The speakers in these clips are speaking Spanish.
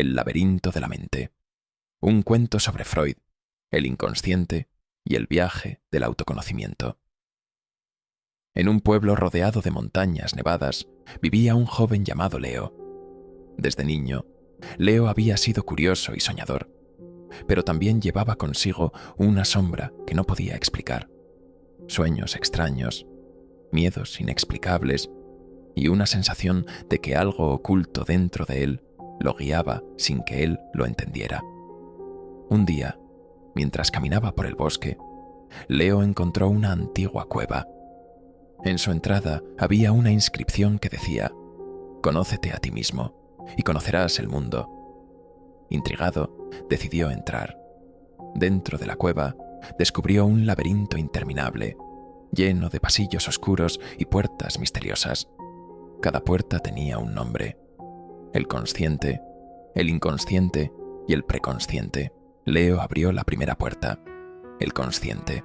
El laberinto de la mente. Un cuento sobre Freud, el inconsciente y el viaje del autoconocimiento. En un pueblo rodeado de montañas nevadas vivía un joven llamado Leo. Desde niño, Leo había sido curioso y soñador, pero también llevaba consigo una sombra que no podía explicar, sueños extraños, miedos inexplicables y una sensación de que algo oculto dentro de él lo guiaba sin que él lo entendiera. Un día, mientras caminaba por el bosque, Leo encontró una antigua cueva. En su entrada había una inscripción que decía: «Conócete a ti mismo y conocerás el mundo». Intrigado, decidió entrar. Dentro de la cueva, descubrió un laberinto interminable, lleno de pasillos oscuros y puertas misteriosas. Cada puerta tenía un nombre: el consciente, el inconsciente y el preconsciente. Leo abrió la primera puerta, el consciente.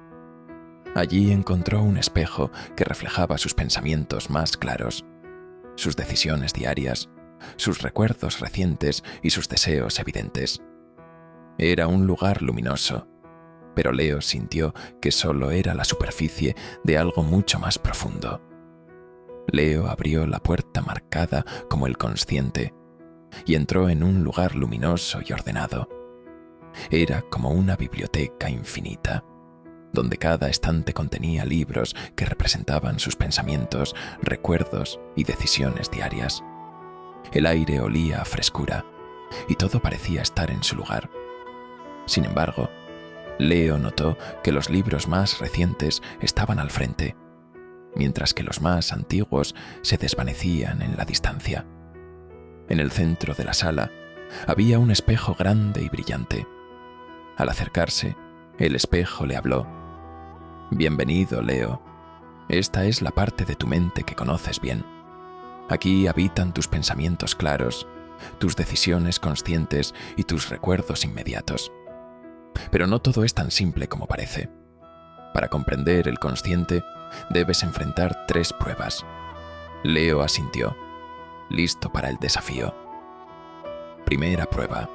Allí encontró un espejo que reflejaba sus pensamientos más claros, sus decisiones diarias, sus recuerdos recientes y sus deseos evidentes. Era un lugar luminoso, pero Leo sintió que solo era la superficie de algo mucho más profundo. Leo abrió la puerta marcada como el consciente y entró en un lugar luminoso y ordenado. Era como una biblioteca infinita, donde cada estante contenía libros que representaban sus pensamientos, recuerdos y decisiones diarias. El aire olía a frescura y todo parecía estar en su lugar. Sin embargo, Leo notó que los libros más recientes estaban al frente, mientras que los más antiguos se desvanecían en la distancia. En el centro de la sala había un espejo grande y brillante. Al acercarse, el espejo le habló: «Bienvenido, Leo. Esta es la parte de tu mente que conoces bien. Aquí habitan tus pensamientos claros, tus decisiones conscientes y tus recuerdos inmediatos. Pero no todo es tan simple como parece. Para comprender el consciente, debes enfrentar 3 pruebas». Leo asintió, listo para el desafío. Primera prueba: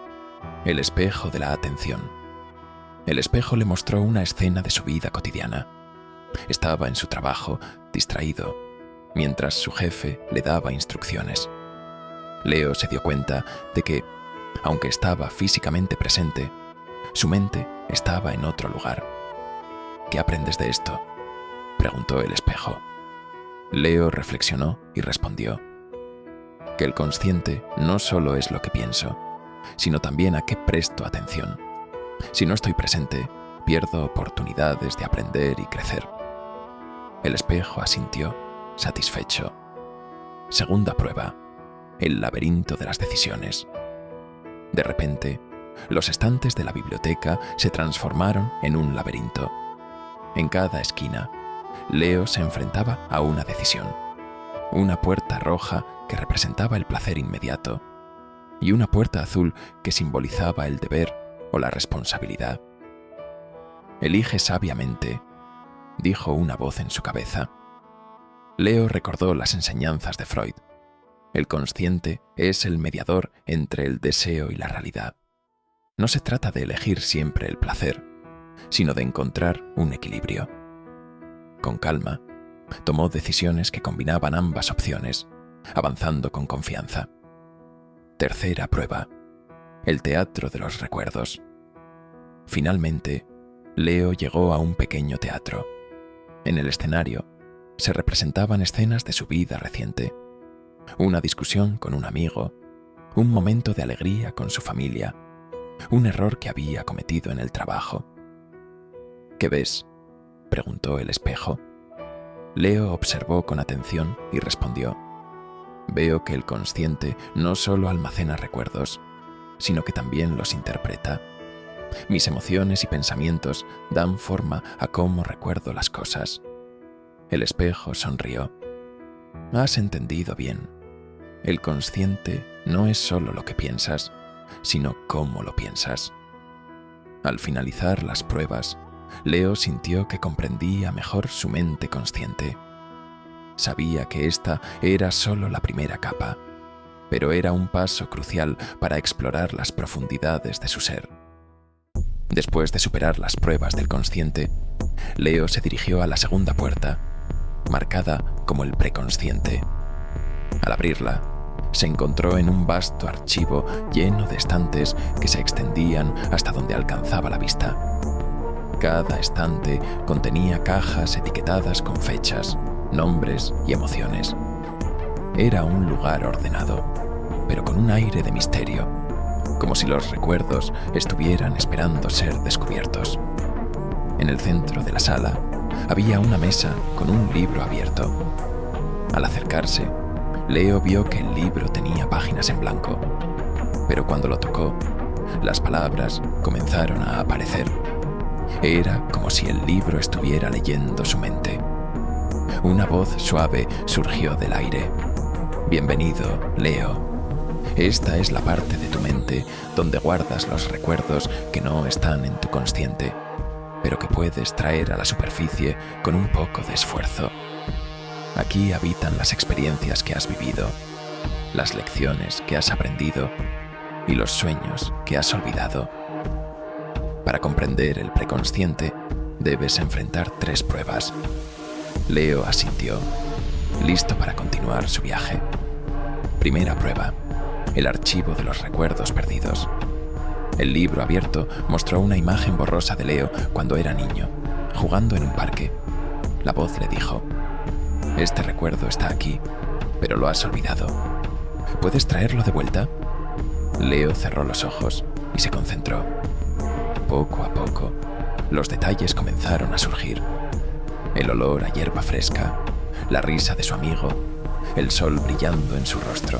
el espejo de la atención. El espejo le mostró una escena de su vida cotidiana. Estaba en su trabajo, distraído, mientras su jefe le daba instrucciones. Leo se dio cuenta de que, aunque estaba físicamente presente, su mente estaba en otro lugar. «¿Qué aprendes de esto?», preguntó el espejo. Leo reflexionó y respondió: «Que el consciente no solo es lo que pienso, sino también a qué presto atención. Si no estoy presente, pierdo oportunidades de aprender y crecer». El espejo asintió, satisfecho. Segunda prueba: el laberinto de las decisiones. De repente, los estantes de la biblioteca se transformaron en un laberinto. En cada esquina, Leo se enfrentaba a una decisión: una puerta roja que representaba el placer inmediato y una puerta azul que simbolizaba el deber o la responsabilidad. «Elige sabiamente», dijo una voz en su cabeza. Leo recordó las enseñanzas de Freud. El consciente es el mediador entre el deseo y la realidad. No se trata de elegir siempre el placer, sino de encontrar un equilibrio. Con calma, tomó decisiones que combinaban ambas opciones, avanzando con confianza. Tercera prueba: el teatro de los recuerdos. Finalmente, Leo llegó a un pequeño teatro. En el escenario se representaban escenas de su vida reciente: una discusión con un amigo, un momento de alegría con su familia, un error que había cometido en el trabajo. «¿Qué ves?», preguntó el espejo. Leo observó con atención y respondió: «Veo que el consciente no solo almacena recuerdos, sino que también los interpreta. Mis emociones y pensamientos dan forma a cómo recuerdo las cosas». El espejo sonrió. «Has entendido bien. El consciente no es solo lo que piensas, sino cómo lo piensas». Al finalizar las pruebas, Leo sintió que comprendía mejor su mente consciente. Sabía que esta era solo la primera capa. pero era un paso crucial para explorar las profundidades de su ser. Después de superar las pruebas del consciente, Leo se dirigió a la segunda puerta, marcada como el preconsciente. Al abrirla, se encontró en un vasto archivo lleno de estantes que se extendían hasta donde alcanzaba la vista. Cada estante contenía cajas etiquetadas con fechas, nombres y emociones. Era un lugar ordenado, pero con un aire de misterio, como si los recuerdos estuvieran esperando ser descubiertos. En el centro de la sala había una mesa con un libro abierto. Al acercarse, Leo vio que el libro tenía páginas en blanco, pero cuando lo tocó, las palabras comenzaron a aparecer. Era como si el libro estuviera leyendo su mente. Una voz suave surgió del aire. «Bienvenido, Leo. Esta es la parte de tu mente donde guardas los recuerdos que no están en tu consciente, pero que puedes traer a la superficie con un poco de esfuerzo. Aquí habitan las experiencias que has vivido, las lecciones que has aprendido y los sueños que has olvidado. Para comprender el preconsciente, debes enfrentar 3 pruebas». Leo asintió, listo para continuar su viaje. Primera prueba: el archivo de los recuerdos perdidos. El libro abierto mostró una imagen borrosa de Leo cuando era niño, jugando en un parque. La voz le dijo: «Este recuerdo está aquí, pero lo has olvidado. ¿Puedes traerlo de vuelta?». Leo cerró los ojos y se concentró. Poco a poco, los detalles comenzaron a surgir. El olor a hierba fresca, la risa de su amigo, el sol brillando en su rostro.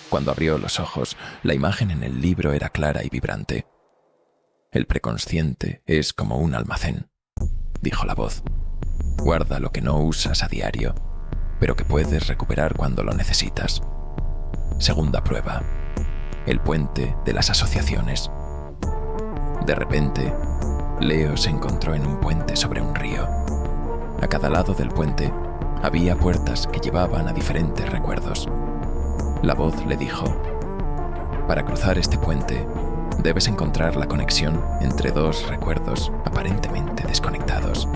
Cuando abrió los ojos, la imagen en el libro era clara y vibrante. «El preconsciente es como un almacén», dijo la voz. «Guarda lo que no usas a diario, pero que puedes recuperar cuando lo necesitas». Segunda prueba: el puente de las asociaciones. De repente, Leo se encontró en un puente sobre un río. A cada lado del puente había puertas que llevaban a diferentes recuerdos. La voz le dijo: «Para cruzar este puente, debes encontrar la conexión entre 2 recuerdos aparentemente desconectados».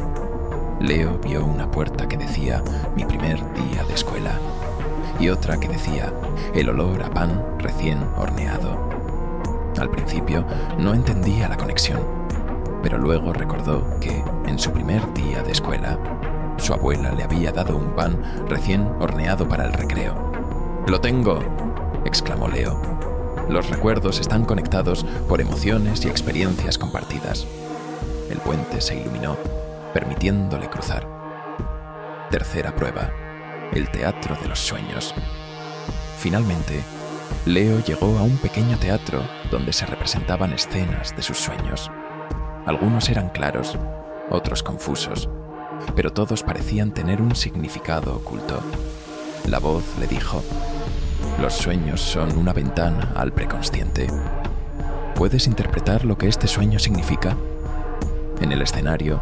Leo vio una puerta que decía «Mi primer día de escuela» y otra que decía «El olor a pan recién horneado». Al principio no entendía la conexión, pero luego recordó que, en su primer día de escuela, su abuela le había dado un pan recién horneado para el recreo. «¡Lo tengo!», exclamó Leo. «Los recuerdos están conectados por emociones y experiencias compartidas». El puente se iluminó, permitiéndole cruzar. Tercera prueba: el teatro de los sueños. Finalmente, Leo llegó a un pequeño teatro donde se representaban escenas de sus sueños. Algunos eran claros, otros confusos, pero todos parecían tener un significado oculto. La voz le dijo: «Los sueños son una ventana al preconsciente. ¿Puedes interpretar lo que este sueño significa?». En el escenario,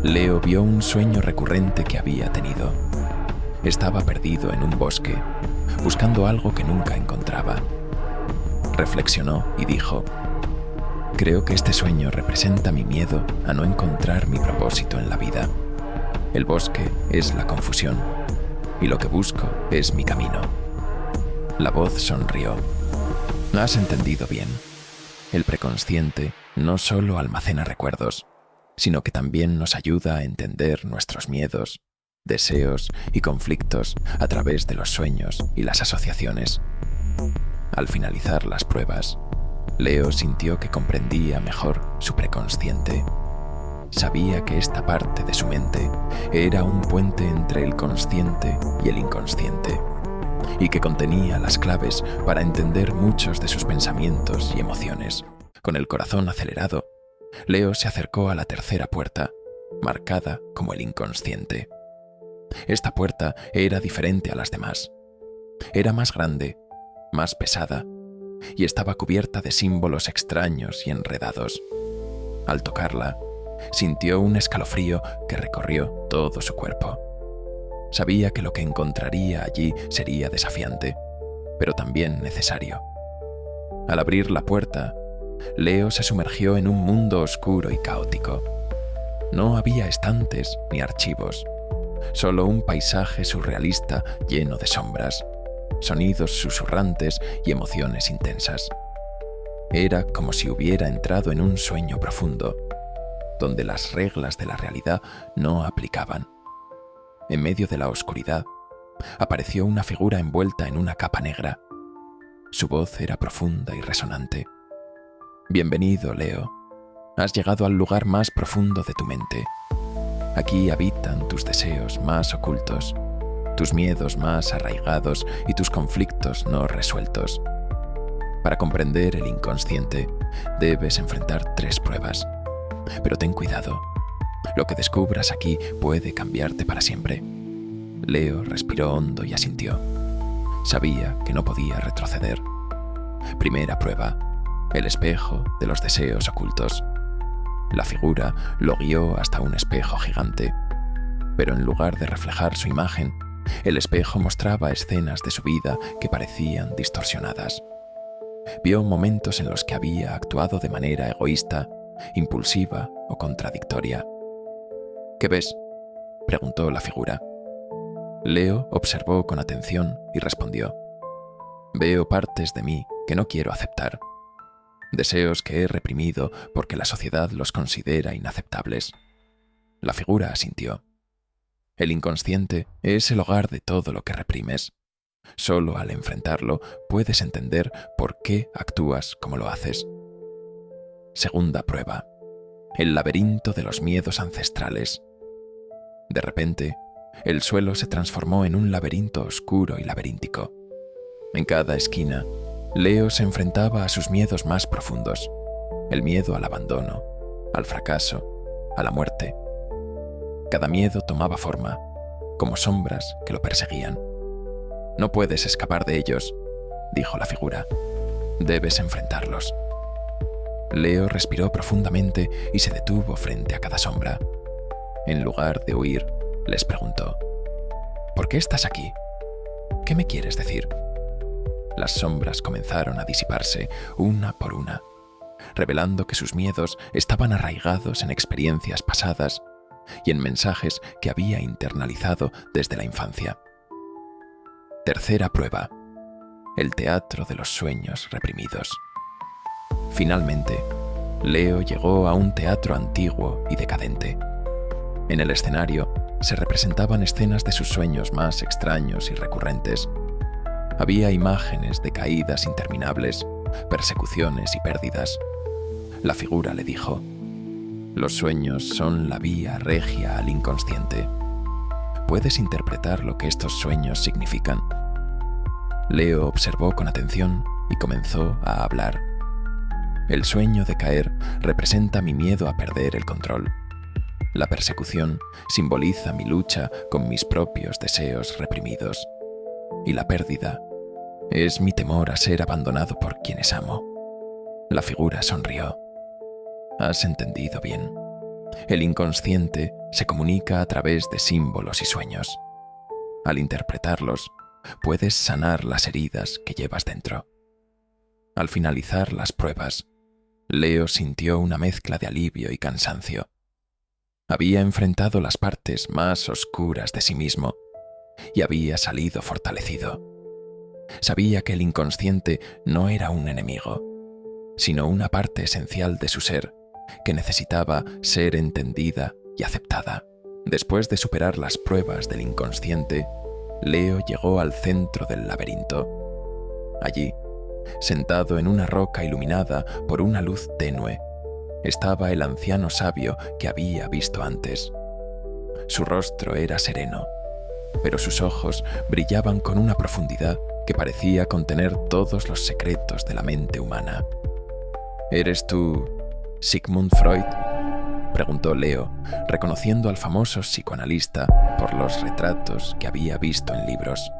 Leo vio un sueño recurrente que había tenido. Estaba perdido en un bosque, buscando algo que nunca encontraba. Reflexionó y dijo: «Creo que este sueño representa mi miedo a no encontrar mi propósito en la vida. El bosque es la confusión, y lo que busco es mi camino». La voz sonrió. «Has entendido bien. El preconsciente no solo almacena recuerdos, sino que también nos ayuda a entender nuestros miedos, deseos y conflictos a través de los sueños y las asociaciones». Al finalizar las pruebas, Leo sintió que comprendía mejor su preconsciente. Sabía que esta parte de su mente era un puente entre el consciente y el inconsciente, y que contenía las claves para entender muchos de sus pensamientos y emociones. Con el corazón acelerado, Leo se acercó a la tercera puerta, marcada como el inconsciente. Esta puerta era diferente a las demás. Era más grande, más pesada, y estaba cubierta de símbolos extraños y enredados. Al tocarla, sintió un escalofrío que recorrió todo su cuerpo. Sabía que lo que encontraría allí sería desafiante, pero también necesario. Al abrir la puerta, Leo se sumergió en un mundo oscuro y caótico. No había estantes ni archivos, solo un paisaje surrealista lleno de sombras, sonidos susurrantes y emociones intensas. Era como si hubiera entrado en un sueño profundo, donde las reglas de la realidad no aplicaban. En medio de la oscuridad, apareció una figura envuelta en una capa negra. Su voz era profunda y resonante. «Bienvenido, Leo. Has llegado al lugar más profundo de tu mente. Aquí habitan tus deseos más ocultos, tus miedos más arraigados y tus conflictos no resueltos. Para comprender el inconsciente, debes enfrentar 3 pruebas. Pero ten cuidado. Lo que descubras aquí puede cambiarte para siempre». Leo respiró hondo y asintió. Sabía que no podía retroceder. Primera prueba: el espejo de los deseos ocultos. La figura lo guió hasta un espejo gigante, pero en lugar de reflejar su imagen, el espejo mostraba escenas de su vida que parecían distorsionadas. Vio momentos en los que había actuado de manera egoísta, impulsiva o contradictoria. «¿Qué ves?», preguntó la figura. Leo observó con atención y respondió: «Veo partes de mí que no quiero aceptar. Deseos que he reprimido porque la sociedad los considera inaceptables». La figura asintió. «El inconsciente es el hogar de todo lo que reprimes. Solo al enfrentarlo puedes entender por qué actúas como lo haces». Segunda prueba: el laberinto de los miedos ancestrales. De repente, el suelo se transformó en un laberinto oscuro y laberíntico. En cada esquina, Leo se enfrentaba a sus miedos más profundos: el miedo al abandono, al fracaso, a la muerte. Cada miedo tomaba forma, como sombras que lo perseguían. «No puedes escapar de ellos», dijo la figura. «Debes enfrentarlos». Leo respiró profundamente y se detuvo frente a cada sombra. En lugar de huir, les preguntó: «¿Por qué estás aquí? ¿Qué me quieres decir?». Las sombras comenzaron a disiparse una por una, revelando que sus miedos estaban arraigados en experiencias pasadas y en mensajes que había internalizado desde la infancia. Tercera prueba: el teatro de los sueños reprimidos. Finalmente, Leo llegó a un teatro antiguo y decadente. En el escenario se representaban escenas de sus sueños más extraños y recurrentes. Había imágenes de caídas interminables, persecuciones y pérdidas. La figura le dijo: «Los sueños son la vía regia al inconsciente. ¿Puedes interpretar lo que estos sueños significan?». Leo observó con atención y comenzó a hablar. «El sueño de caer representa mi miedo a perder el control. La persecución simboliza mi lucha con mis propios deseos reprimidos. Y la pérdida es mi temor a ser abandonado por quienes amo». La figura sonrió. «Has entendido bien. El inconsciente se comunica a través de símbolos y sueños. Al interpretarlos, puedes sanar las heridas que llevas dentro». Al finalizar las pruebas, Leo sintió una mezcla de alivio y cansancio. Había enfrentado las partes más oscuras de sí mismo y había salido fortalecido. Sabía que el inconsciente no era un enemigo, sino una parte esencial de su ser que necesitaba ser entendida y aceptada. Después de superar las pruebas del inconsciente, Leo llegó al centro del laberinto. Allí, sentado en una roca iluminada por una luz tenue, estaba el anciano sabio que había visto antes. Su rostro era sereno, pero sus ojos brillaban con una profundidad que parecía contener todos los secretos de la mente humana. «¿Eres tú Sigmund Freud?», preguntó Leo, reconociendo al famoso psicoanalista por los retratos que había visto en libros.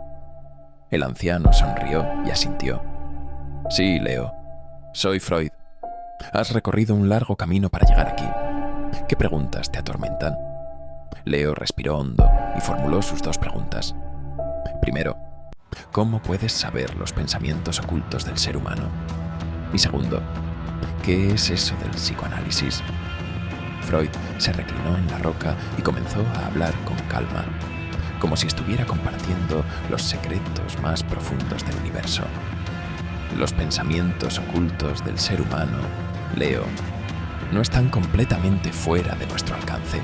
El anciano sonrió y asintió. «Sí, Leo, soy Freud. Has recorrido un largo camino para llegar aquí. ¿Qué preguntas te atormentan?». Leo respiró hondo y formuló sus 2 preguntas. Primero, ¿Cómo puedes saber los pensamientos ocultos del ser humano? Y segundo, ¿qué es eso del psicoanálisis? Freud se reclinó en la roca y comenzó a hablar con calma, como si estuviera compartiendo los secretos más profundos del universo. Los pensamientos ocultos del ser humano, Leo, no están completamente fuera de nuestro alcance.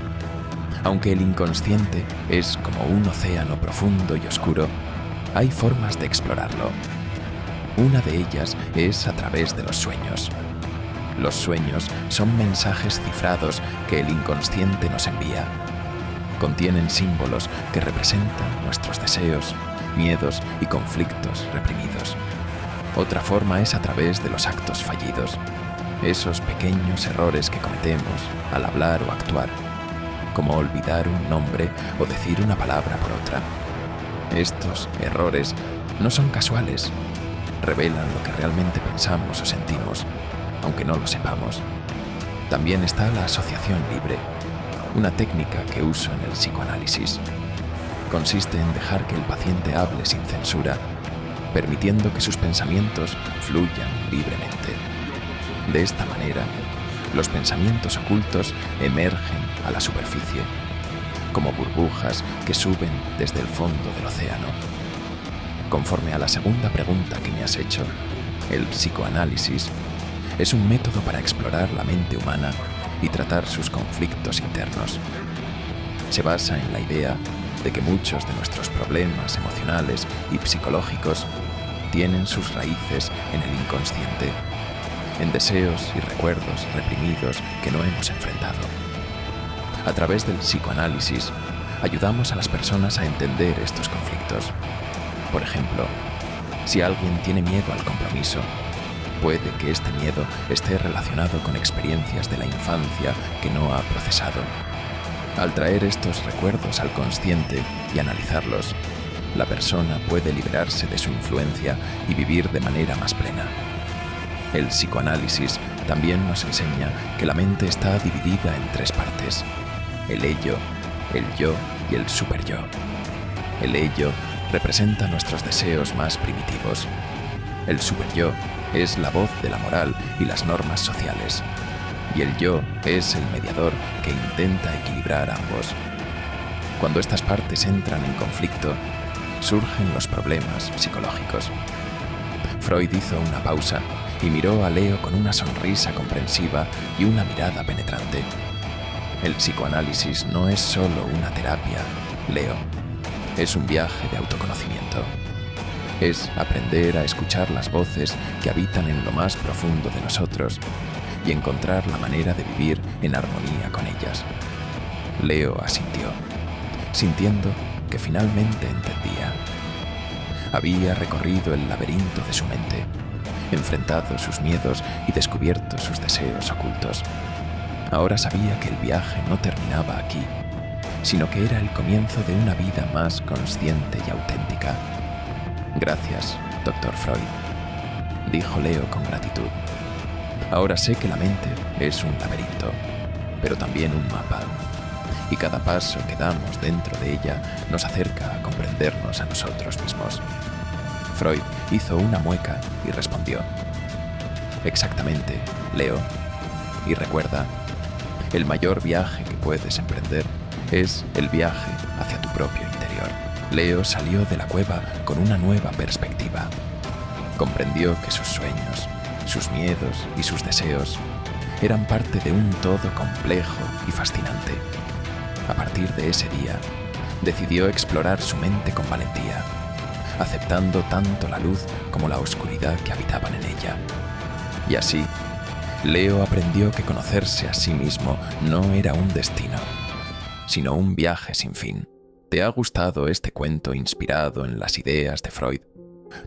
Aunque el inconsciente es como un océano profundo y oscuro, hay formas de explorarlo. Una de ellas es a través de los sueños. Los sueños son mensajes cifrados que el inconsciente nos envía. Contienen símbolos que representan nuestros deseos, miedos y conflictos reprimidos. Otra forma es a través de los actos fallidos, esos pequeños errores que cometemos al hablar o actuar, como olvidar un nombre o decir una palabra por otra. Estos errores no son casuales, revelan lo que realmente pensamos o sentimos, aunque no lo sepamos. También está la asociación libre, una técnica que uso en el psicoanálisis. Consiste en dejar que el paciente hable sin censura, permitiendo que sus pensamientos fluyan libremente. De esta manera, los pensamientos ocultos emergen a la superficie, como burbujas que suben desde el fondo del océano. Conforme a la segunda pregunta que me has hecho, el psicoanálisis es un método para explorar la mente humana y tratar sus conflictos internos. Se basa en la idea de que muchos de nuestros problemas emocionales y psicológicos tienen sus raíces en el inconsciente, en deseos y recuerdos reprimidos que no hemos enfrentado. A través del psicoanálisis, ayudamos a las personas a entender estos conflictos. Por ejemplo, si alguien tiene miedo al compromiso, puede que este miedo esté relacionado con experiencias de la infancia que no ha procesado. Al traer estos recuerdos al consciente y analizarlos, la persona puede liberarse de su influencia y vivir de manera más plena. El psicoanálisis también nos enseña que la mente está dividida en tres partes: el ello, el yo y el superyo. El ello representa nuestros deseos más primitivos. El superyo es la voz de la moral y las normas sociales. Y el yo es el mediador que intenta equilibrar ambos. Cuando estas partes entran en conflicto, surgen los problemas psicológicos. Freud hizo una pausa y miró a Leo con una sonrisa comprensiva y una mirada penetrante. El psicoanálisis no es solo una terapia, Leo. Es un viaje de autoconocimiento. Es aprender a escuchar las voces que habitan en lo más profundo de nosotros y encontrar la manera de vivir en armonía con ellas. Leo asintió, sintiendo que finalmente entendía. Había recorrido el laberinto de su mente, enfrentado sus miedos y descubierto sus deseos ocultos. Ahora sabía que el viaje no terminaba aquí, sino que era el comienzo de una vida más consciente y auténtica. Gracias, Dr. Freud, dijo Leo con gratitud. Ahora sé que la mente es un laberinto, pero también un mapa, y cada paso que damos dentro de ella nos acerca a comprendernos a nosotros mismos. Freud hizo una mueca y respondió: exactamente, Leo. Y recuerda, el mayor viaje que puedes emprender es el viaje hacia tu propio interior. Leo salió de la cueva con una nueva perspectiva. Comprendió que sus sueños, sus miedos y sus deseos eran parte de un todo complejo y fascinante. A partir de ese día, decidió explorar su mente con valentía, aceptando tanto la luz como la oscuridad que habitaban en ella. Y así, Leo aprendió que conocerse a sí mismo no era un destino, sino un viaje sin fin. ¿Te ha gustado este cuento inspirado en las ideas de Freud,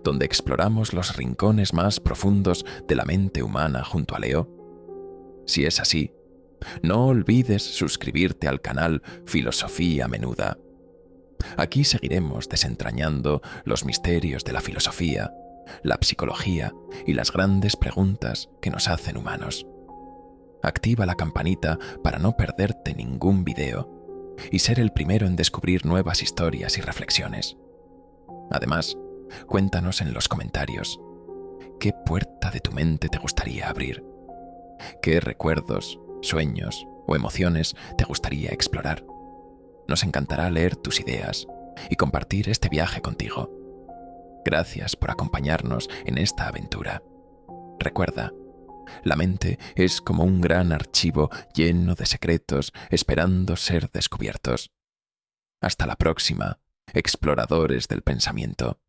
donde exploramos los rincones más profundos de la mente humana junto a Leo? Si es así, no olvides suscribirte al canal Filosofía Menuda. Aquí seguiremos desentrañando los misterios de la filosofía, la psicología y las grandes preguntas que nos hacen humanos. Activa la campanita para no perderte ningún video y ser el primero en descubrir nuevas historias y reflexiones. Además, Cuéntanos en los comentarios qué puerta de tu mente te gustaría abrir, qué recuerdos, sueños o emociones te gustaría explorar. Nos encantará leer tus ideas y compartir este viaje contigo. Gracias por acompañarnos en esta aventura. Recuerda, la mente es como un gran archivo lleno de secretos esperando ser descubiertos. Hasta la próxima, exploradores del pensamiento.